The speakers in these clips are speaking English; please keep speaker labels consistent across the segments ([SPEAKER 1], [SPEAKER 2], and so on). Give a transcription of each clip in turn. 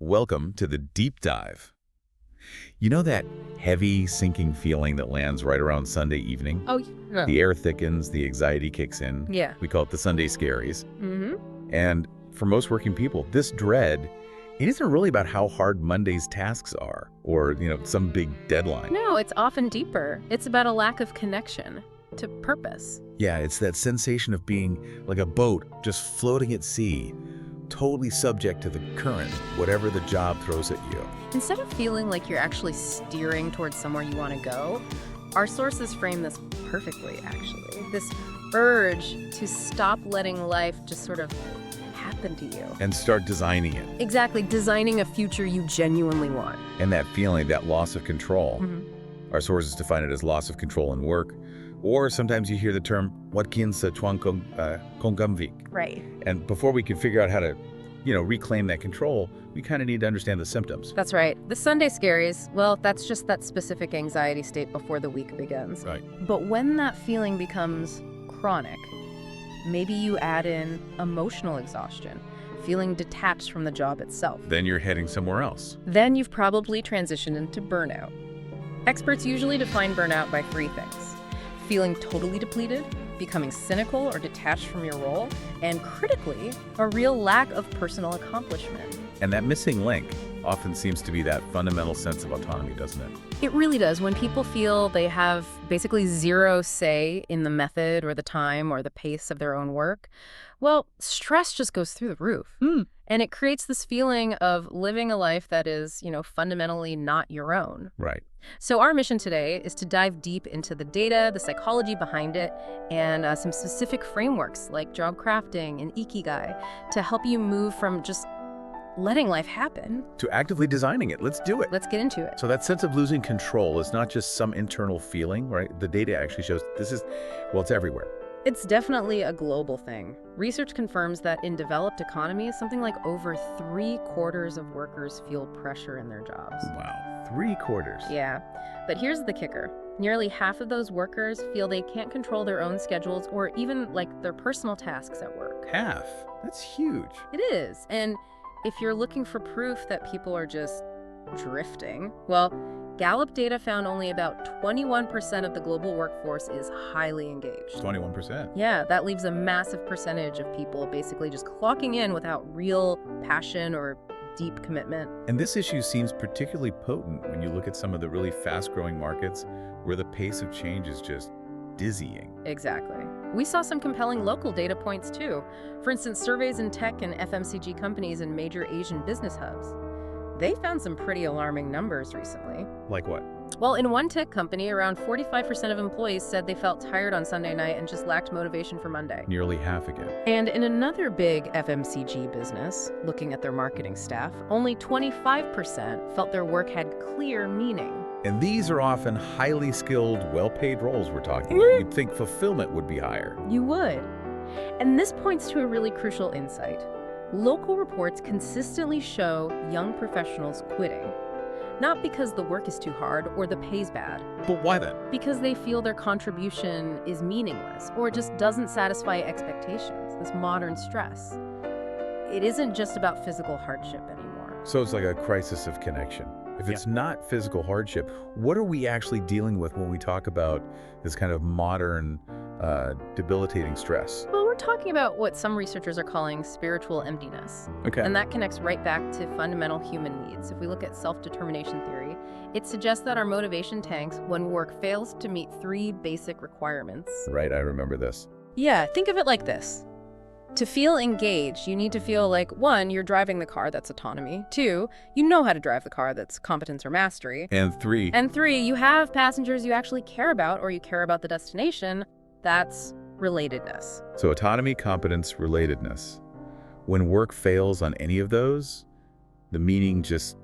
[SPEAKER 1] Welcome to the deep dive. You know that heavy, sinking feeling that lands right around Sunday evening?
[SPEAKER 2] Oh, yeah.
[SPEAKER 1] The air thickens, the anxiety kicks in.
[SPEAKER 2] Yeah.
[SPEAKER 1] We call it the Sunday scaries.
[SPEAKER 2] Mm-hmm.
[SPEAKER 1] And for most working people, this dread, it isn't really about how hard Monday's tasks are or, some big deadline.
[SPEAKER 2] No, it's often deeper. It's about a lack of connection to purpose.
[SPEAKER 1] Yeah, it's that sensation of being like a boat just floating at sea, totally subject to the current, whatever the job throws at you.
[SPEAKER 2] Instead of feeling like you're actually steering towards somewhere you want to go, our sources frame this perfectly, actually. This urge to stop letting life just sort of happen to you.
[SPEAKER 1] And start designing it.
[SPEAKER 2] Exactly, designing a future you genuinely want.
[SPEAKER 1] And that feeling, that loss of control.
[SPEAKER 2] Mm-hmm.
[SPEAKER 1] Our sources define it as loss of control in work, or sometimes you hear the term "Watkins chuang kongamvik."
[SPEAKER 2] Right.
[SPEAKER 1] And before we can figure out how to, reclaim that control, we kind of need to understand the symptoms.
[SPEAKER 2] That's right. The Sunday scaries, well, that's just that specific anxiety state before the week begins.
[SPEAKER 1] Right.
[SPEAKER 2] But when that feeling becomes chronic, maybe you add in emotional exhaustion, feeling detached from the job itself.
[SPEAKER 1] Then you're heading somewhere else.
[SPEAKER 2] Then you've probably transitioned into burnout. Experts usually define burnout by three things: feeling totally depleted, becoming cynical or detached from your role, and critically, a real lack of personal accomplishment.
[SPEAKER 1] And that missing link often seems to be that fundamental sense of autonomy, doesn't it?
[SPEAKER 2] It really does. When people feel they have basically zero say in the method or the time or the pace of their own work, well, stress just goes through the roof. And it creates this feeling of living a life that is, fundamentally not your own.
[SPEAKER 1] Right.
[SPEAKER 2] So our mission today is to dive deep into the data, the psychology behind it, and some specific frameworks like job crafting and Ikigai to help you move from just letting life happen
[SPEAKER 1] To actively designing it. Let's do it.
[SPEAKER 2] Let's get into it.
[SPEAKER 1] So that sense of losing control is not just some internal feeling, right? The data actually shows it's everywhere.
[SPEAKER 2] It's definitely a global thing. Research confirms that in developed economies, something like over 3/4 of workers feel pressure in their jobs.
[SPEAKER 1] Wow, 3/4.
[SPEAKER 2] Yeah, but here's the kicker. Nearly half of those workers feel they can't control their own schedules or even their personal tasks at work.
[SPEAKER 1] Half. That's huge.
[SPEAKER 2] It is. And if you're looking for proof that people are just drifting, well, Gallup data found only about 21% of the global workforce is highly engaged.
[SPEAKER 1] 21%.
[SPEAKER 2] Yeah, that leaves a massive percentage of people basically just clocking in without real passion or deep commitment.
[SPEAKER 1] And this issue seems particularly potent when you look at some of the really fast-growing markets where the pace of change is just dizzying.
[SPEAKER 2] Exactly. We saw some compelling local data points too. For instance, surveys in tech and FMCG companies in major Asian business hubs. They found some pretty alarming numbers recently.
[SPEAKER 1] Like what?
[SPEAKER 2] Well, in one tech company, around 45% of employees said they felt tired on Sunday night and just lacked motivation for Monday.
[SPEAKER 1] Nearly half again.
[SPEAKER 2] And in another big FMCG business, looking at their marketing staff, only 25% felt their work had clear meaning.
[SPEAKER 1] And these are often highly skilled, well-paid roles we're talking about. You'd think fulfillment would be higher.
[SPEAKER 2] You would. And this points to a really crucial insight. Local reports consistently show young professionals quitting, not because the work is too hard or the pay's bad,
[SPEAKER 1] But why then?
[SPEAKER 2] because they feel their contribution is meaningless or it just doesn't satisfy expectations, this modern stress. It isn't just about physical hardship anymore.
[SPEAKER 1] So it's like a crisis of connection. If it's not physical hardship, what are we actually dealing with when we talk about this kind of modern, debilitating stress?
[SPEAKER 2] Well, we're talking about what some researchers are calling spiritual emptiness.
[SPEAKER 1] Okay.
[SPEAKER 2] And that connects right back to fundamental human needs. If we look at self-determination theory, it suggests that our motivation tanks when work fails to meet 3 basic requirements.
[SPEAKER 1] Right, I remember this.
[SPEAKER 2] Yeah, think of it like this. To feel engaged, you need to feel like, 1, you're driving the car, that's autonomy. 2, you know how to drive the car, that's competence or mastery.
[SPEAKER 1] And 3.
[SPEAKER 2] And 3, you have passengers you actually care about or you care about the destination, that's relatedness.
[SPEAKER 1] So autonomy, competence, relatedness. When work fails on any of those, the meaning just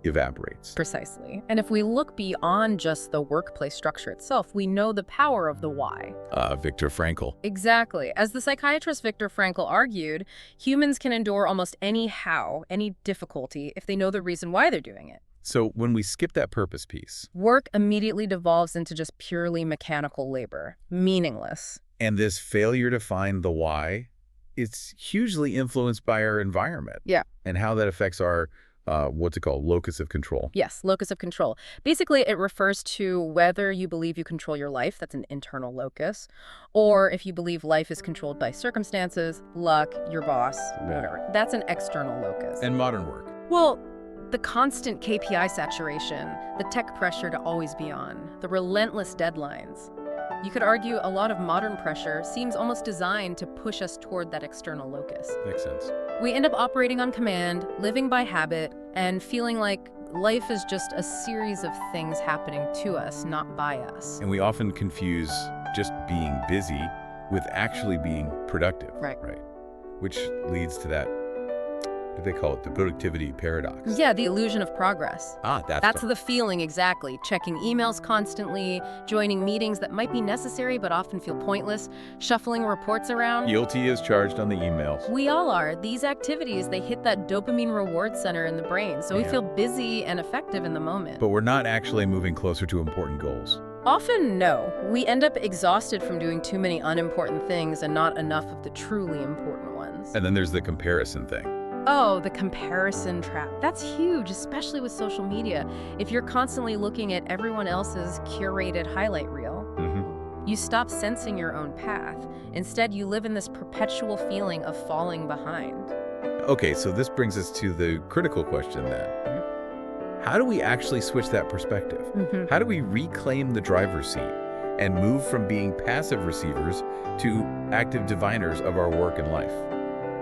[SPEAKER 1] evaporates.
[SPEAKER 2] Precisely. And if we look beyond just the workplace structure itself, we know the power of the why.
[SPEAKER 1] Viktor Frankl.
[SPEAKER 2] Exactly. As the psychiatrist Viktor Frankl argued, humans can endure almost any how, any difficulty, if they know the reason why they're doing it.
[SPEAKER 1] So when we skip that purpose piece,
[SPEAKER 2] Work immediately devolves into just purely mechanical labor, meaningless.
[SPEAKER 1] and this failure to find the why, it's hugely influenced by our environment.
[SPEAKER 2] Yeah.
[SPEAKER 1] And how that affects our what's it called? Locus of control.
[SPEAKER 2] Yes, locus of control. Basically, it refers to whether you believe you control your life, that's an internal locus, or if you believe life is controlled by circumstances, luck, your boss, whatever. That's an external locus.
[SPEAKER 1] And modern work.
[SPEAKER 2] Well, the constant KPI saturation, the tech pressure to always be on, the relentless deadlines. You could argue a lot of modern pressure seems almost designed to push us toward that external locus.
[SPEAKER 1] Makes sense.
[SPEAKER 2] We end up operating on command, living by habit, and feeling like life is just a series of things happening to us, not by us.
[SPEAKER 1] And we often confuse just being busy with actually being productive.
[SPEAKER 2] Right.
[SPEAKER 1] Which leads to that, what do they call it? The productivity paradox.
[SPEAKER 2] Yeah, the illusion of progress.
[SPEAKER 1] That's
[SPEAKER 2] the feeling, exactly. Checking emails constantly, joining meetings that might be necessary but often feel pointless, shuffling reports around.
[SPEAKER 1] Guilty as charged on the emails.
[SPEAKER 2] We all are. These activities, they hit that dopamine reward center in the brain, so we feel busy and effective in the moment.
[SPEAKER 1] But we're not actually moving closer to important goals.
[SPEAKER 2] Often, no. We end up exhausted from doing too many unimportant things and not enough of the truly important ones.
[SPEAKER 1] And then there's the comparison thing.
[SPEAKER 2] Oh, the comparison trap. That's huge, especially with social media. If you're constantly looking at everyone else's curated highlight reel, you stop sensing your own path. Instead, you live in this perpetual feeling of falling behind.
[SPEAKER 1] Okay, so this brings us to the critical question then. How do we actually switch that perspective? How do we reclaim the driver's seat and move from being passive receivers to active diviners of our work and life?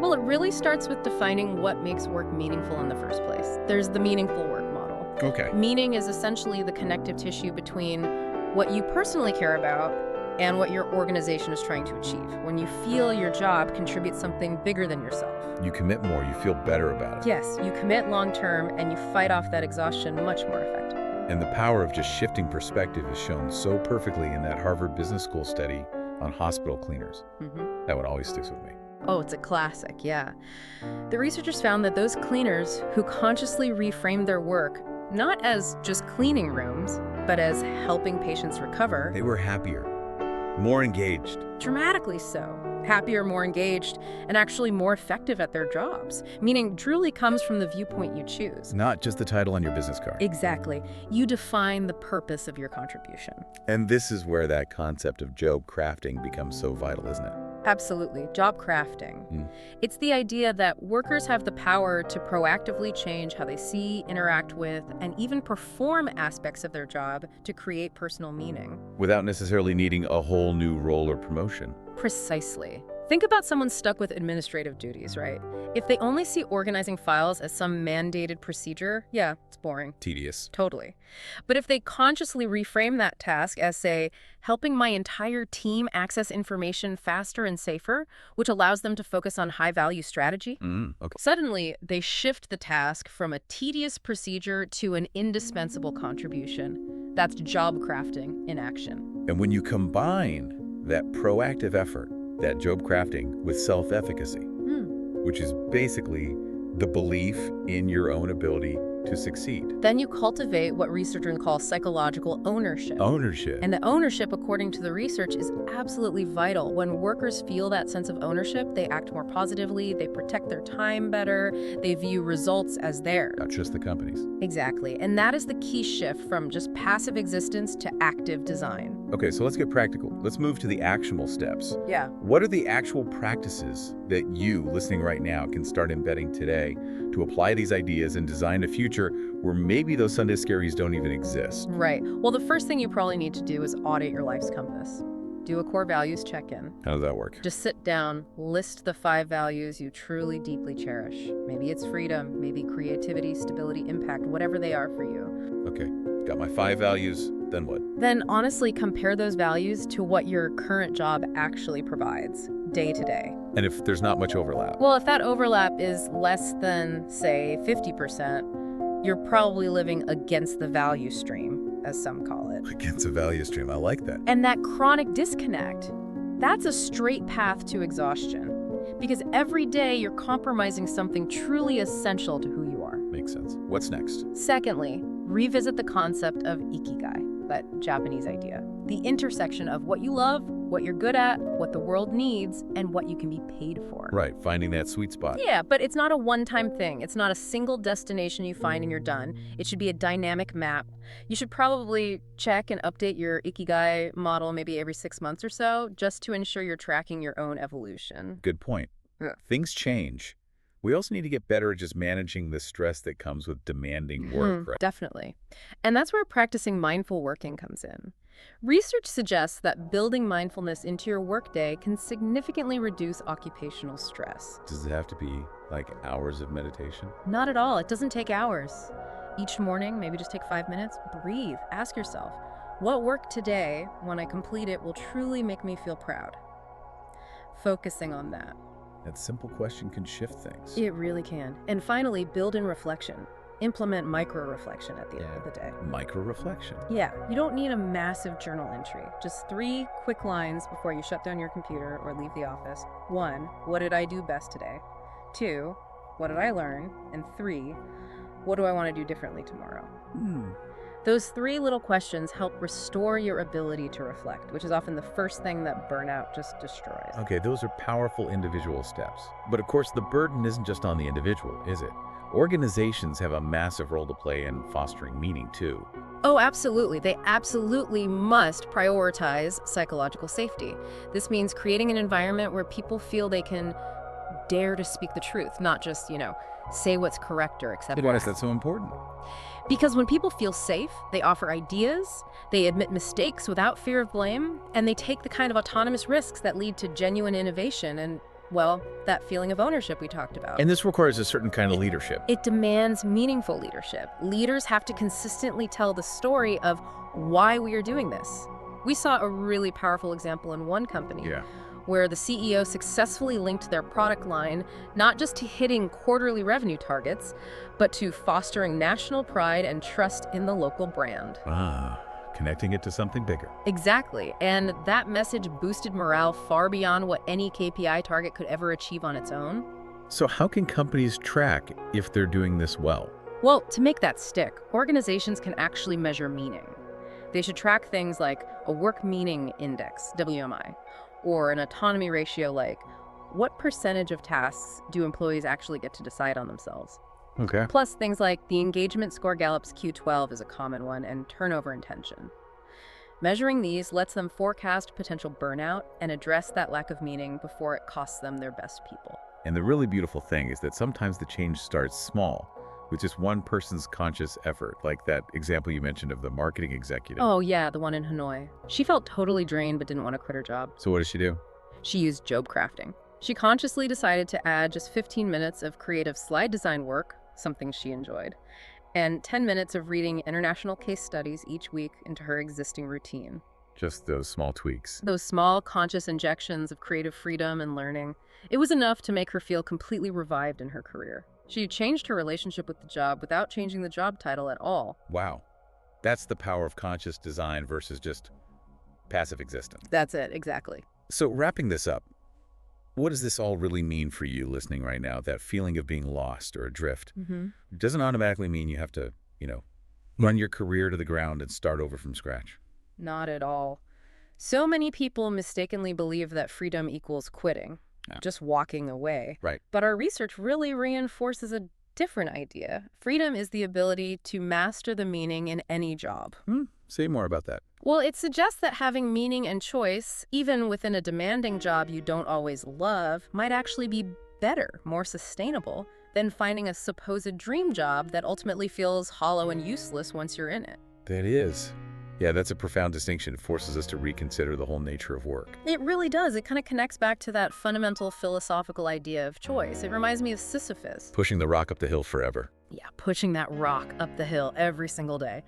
[SPEAKER 2] Well, it really starts with defining what makes work meaningful in the first place. There's the meaningful work model.
[SPEAKER 1] Okay.
[SPEAKER 2] Meaning is essentially the connective tissue between what you personally care about and what your organization is trying to achieve. When you feel your job contributes something bigger than yourself.
[SPEAKER 1] You commit more, you feel better about it.
[SPEAKER 2] Yes, you commit long term and you fight off that exhaustion much more effectively.
[SPEAKER 1] And the power of just shifting perspective is shown so perfectly in that Harvard Business School study on hospital cleaners. That one always sticks with me.
[SPEAKER 2] Oh, it's a classic, yeah. The researchers found that those cleaners who consciously reframed their work, not as just cleaning rooms, but as helping patients recover.
[SPEAKER 1] They were happier, more engaged.
[SPEAKER 2] Dramatically so. Happier, more engaged, and actually more effective at their jobs. Meaning truly comes from the viewpoint you choose.
[SPEAKER 1] Not just the title on your business card.
[SPEAKER 2] Exactly. You define the purpose of your contribution.
[SPEAKER 1] And this is where that concept of job crafting becomes so vital, isn't it?
[SPEAKER 2] Absolutely. Job crafting. It's the idea that workers have the power to proactively change how they see, interact with, and even perform aspects of their job to create personal meaning.
[SPEAKER 1] Without necessarily needing a whole new role or promotion.
[SPEAKER 2] Precisely. Think about someone stuck with administrative duties, right? If they only see organizing files as some mandated procedure, yeah, it's boring.
[SPEAKER 1] Tedious.
[SPEAKER 2] Totally. But if they consciously reframe that task as, say, helping my entire team access information faster and safer, which allows them to focus on high-value strategy,
[SPEAKER 1] Okay.
[SPEAKER 2] suddenly they shift the task from a tedious procedure to an indispensable contribution. That's job crafting in action.
[SPEAKER 1] And when you combine that proactive effort, that job crafting, with self-efficacy, which is basically the belief in your own ability to succeed.
[SPEAKER 2] Then you cultivate what researchers call psychological ownership.
[SPEAKER 1] Ownership.
[SPEAKER 2] And the ownership, according to the research, is absolutely vital. When workers feel that sense of ownership, they act more positively, they protect their time better, they view results as theirs.
[SPEAKER 1] Not just the companies.
[SPEAKER 2] Exactly. And that is the key shift from just passive existence to active design.
[SPEAKER 1] Okay, so let's get practical. Let's move to the actionable steps.
[SPEAKER 2] Yeah.
[SPEAKER 1] What are the actual practices that you, listening right now, can start embedding today to apply these ideas and design a future where maybe those Sunday scaries don't even exist?
[SPEAKER 2] Right. Well, the first thing you probably need to do is audit your life's compass. Do a core values check-in.
[SPEAKER 1] How does that work?
[SPEAKER 2] Just sit down, list the 5 values you truly deeply cherish. Maybe it's freedom, maybe creativity, stability, impact, whatever they are for you.
[SPEAKER 1] Okay, got my 5 values, then what?
[SPEAKER 2] Then honestly compare those values to what your current job actually provides, day to day.
[SPEAKER 1] And if there's not much overlap?
[SPEAKER 2] Well, if that overlap is less than, say, 50%, you're probably living against the value stream, as some call it.
[SPEAKER 1] Against a value stream, I like that.
[SPEAKER 2] And that chronic disconnect, that's a straight path to exhaustion. Because every day you're compromising something truly essential to who you are.
[SPEAKER 1] Makes sense. What's next?
[SPEAKER 2] Secondly, revisit the concept of Ikigai, that Japanese idea. The intersection of what you love what you're good at, what the world needs, and what you can be paid for.
[SPEAKER 1] Right, finding that sweet spot.
[SPEAKER 2] Yeah, but it's not a one-time thing. It's not a single destination you find and you're done. It should be a dynamic map. You should probably check and update your Ikigai model maybe every 6 months or so, just to ensure you're tracking your own evolution.
[SPEAKER 1] Good point.
[SPEAKER 2] Yeah.
[SPEAKER 1] Things change. We also need to get better at just managing the stress that comes with demanding work, right?
[SPEAKER 2] Definitely. And that's where practicing mindful working comes in. Research suggests that building mindfulness into your workday can significantly reduce occupational stress.
[SPEAKER 1] Does it have to be like hours of meditation?
[SPEAKER 2] Not at all. It doesn't take hours. Each morning, maybe just take 5 minutes, breathe, ask yourself, what work today, when I complete it, will truly make me feel proud? Focusing on that.
[SPEAKER 1] That simple question can shift things.
[SPEAKER 2] It really can. And finally, build in reflection. Implement micro-reflection at the end of the day.
[SPEAKER 1] Micro-reflection.
[SPEAKER 2] Yeah, you don't need a massive journal entry. Just 3 quick lines before you shut down your computer or leave the office. 1, what did I do best today? 2, what did I learn? And 3, what do I want to do differently tomorrow? Those 3 little questions help restore your ability to reflect, which is often the first thing that burnout just destroys.
[SPEAKER 1] Okay, those are powerful individual steps. But of course, the burden isn't just on the individual, is it? Organizations have a massive role to play in fostering meaning, too.
[SPEAKER 2] Oh, absolutely. They absolutely must prioritize psychological safety. This means creating an environment where people feel they can dare to speak the truth, not just, say what's correct or accept.
[SPEAKER 1] Why is that so important?
[SPEAKER 2] Because when people feel safe, they offer ideas, they admit mistakes without fear of blame, and they take the kind of autonomous risks that lead to genuine innovation and, well, that feeling of ownership we talked about.
[SPEAKER 1] And this requires a certain kind of leadership.
[SPEAKER 2] It demands meaningful leadership. Leaders have to consistently tell the story of why we are doing this. We saw a really powerful example in one company where the CEO successfully linked their product line not just to hitting quarterly revenue targets, but to fostering national pride and trust in the local brand.
[SPEAKER 1] Connecting it to something bigger.
[SPEAKER 2] Exactly. And that message boosted morale far beyond what any KPI target could ever achieve on its own.
[SPEAKER 1] So how can companies track if they're doing this well?
[SPEAKER 2] Well, to make that stick, organizations can actually measure meaning. They should track things like a work meaning index, WMI, or an autonomy ratio like what percentage of tasks do employees actually get to decide on themselves.
[SPEAKER 1] Okay.
[SPEAKER 2] Plus things like the engagement score Gallup's Q12 is a common one, and turnover intention. Measuring these lets them forecast potential burnout and address that lack of meaning before it costs them their best people.
[SPEAKER 1] And the really beautiful thing is that sometimes the change starts small, with just one person's conscious effort, like that example you mentioned of the marketing executive.
[SPEAKER 2] Oh yeah, the one in Hanoi. She felt totally drained but didn't want to quit her job.
[SPEAKER 1] So what does she do?
[SPEAKER 2] She used job crafting. She consciously decided to add just 15 minutes of creative slide design work, something she enjoyed, and 10 minutes of reading international case studies each week into her existing routine.
[SPEAKER 1] Just those small tweaks.
[SPEAKER 2] Those small, conscious injections of creative freedom and learning. It was enough to make her feel completely revived in her career. She changed her relationship with the job without changing the job title at all.
[SPEAKER 1] Wow. That's the power of conscious design versus just passive existence.
[SPEAKER 2] That's it, exactly.
[SPEAKER 1] So wrapping this up, what does this all really mean for you listening right now? That feeling of being lost or adrift doesn't automatically mean you have to, run your career to the ground and start over from scratch.
[SPEAKER 2] Not at all. So many people mistakenly believe that freedom equals quitting, just walking away.
[SPEAKER 1] Right.
[SPEAKER 2] But our research really reinforces a different idea. Freedom is the ability to master the meaning in any job.
[SPEAKER 1] Say more about that.
[SPEAKER 2] Well, it suggests that having meaning and choice, even within a demanding job you don't always love, might actually be better, more sustainable, than finding a supposed dream job that ultimately feels hollow and useless once you're in it.
[SPEAKER 1] That is. Yeah, that's a profound distinction. It forces us to reconsider the whole nature of work.
[SPEAKER 2] It really does. It kind of connects back to that fundamental philosophical idea of choice. It reminds me of Sisyphus.
[SPEAKER 1] Pushing the rock up the hill forever.
[SPEAKER 2] Yeah, pushing that rock up the hill every single day.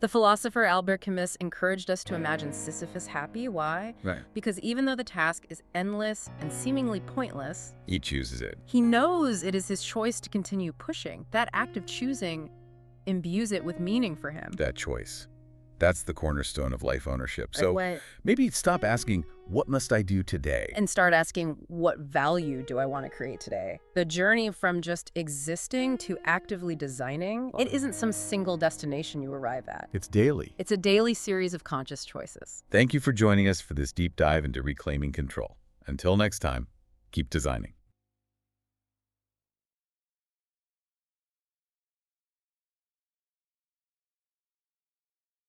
[SPEAKER 2] The philosopher Albert Camus encouraged us to imagine Sisyphus happy. Why?
[SPEAKER 1] Right.
[SPEAKER 2] Because even though the task is endless and seemingly pointless,
[SPEAKER 1] He chooses it.
[SPEAKER 2] he knows it is his choice to continue pushing. That act of choosing imbues it with meaning for him.
[SPEAKER 1] That choice. That's the cornerstone of life ownership.
[SPEAKER 2] Like
[SPEAKER 1] So
[SPEAKER 2] what?
[SPEAKER 1] maybe stop asking, what must I do today?
[SPEAKER 2] And start asking, what value do I want to create today? The journey from just existing to actively designing, it isn't some single destination you arrive at.
[SPEAKER 1] It's daily.
[SPEAKER 2] It's a daily series of conscious choices.
[SPEAKER 1] Thank you for joining us for this deep dive into reclaiming control. Until next time, keep designing.